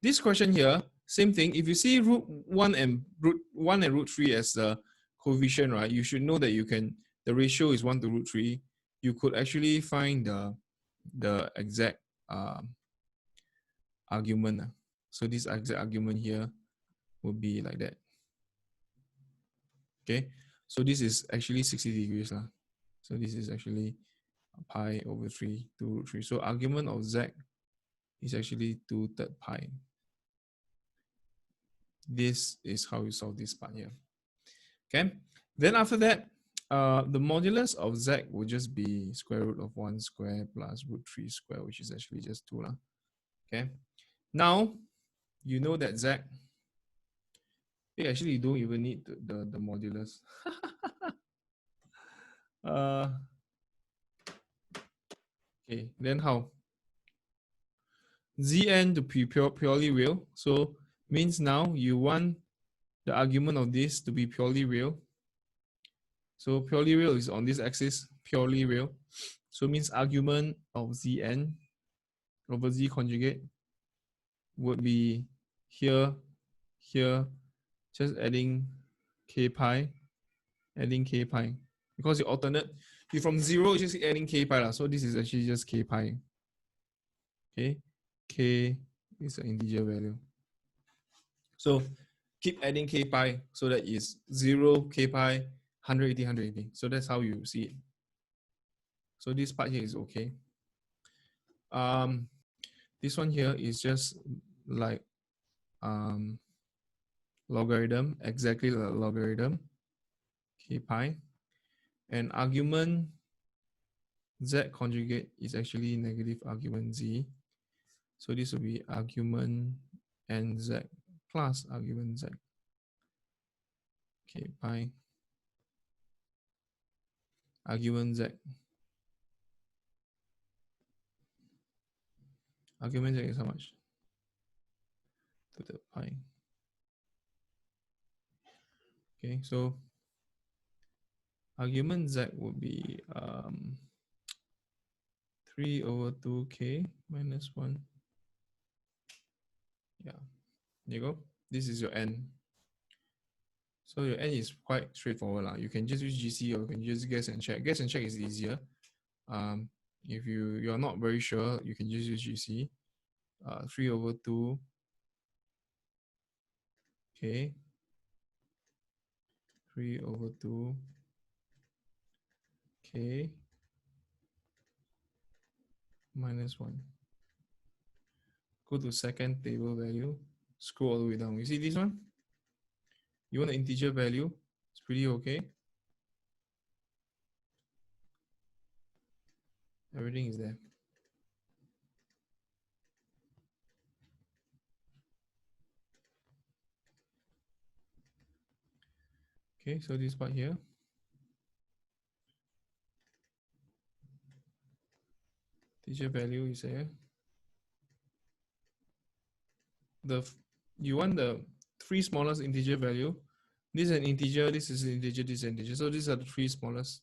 this question here, same thing. If you see root 1 and root 3 as the coefficient, right, you should know that the ratio is 1 to root 3. You could actually find the exact argument. So this exact argument here would be like that. Okay, so this is actually 60 degrees. So this is actually pi over 3 to root 3. So argument of z is actually 2/3 pi. This is how you solve this part here. Okay, then after that, the modulus of z will just be square root of 1 square plus root 3 square, which is actually just 2. Okay, now you know that z, actually you don't even need the modulus. Okay, then how? Zn to be purely real. So means now you want the argument of this to be purely real. So purely real is on this axis, purely real. So means argument of Zn over Z conjugate would be here, here, just adding k pi, Because you alternate, you from 0 just adding k pi. So this is actually just k pi. Okay, k is an integer value. So keep adding k pi so that is 0, k pi, 180, 180. So that's how you see it. So this part here is okay. This one here is just like logarithm, exactly the logarithm, k pi. And argument z conjugate is actually negative argument z. So this will be argument nz plus argument z. K pi argument z. Argument z is how much? To the pi. Okay, so argument z would be 3 over 2k minus 1. Yeah, there you go. This is your n. So your n is quite straightforward. You can just use GC or you can just guess and check. Guess and check is easier. If you're not very sure, you can just use GC. 3 over 2. Okay. 3 over 2. K minus 1. Go to second table value. Scroll all the way down. You see this one? You want an integer value? It's pretty okay. Everything is there. Okay, so this part here. Integer value is there. You want the 3 smallest integer value. This is an integer, this is an integer, this is an integer. So these are the 3 smallest.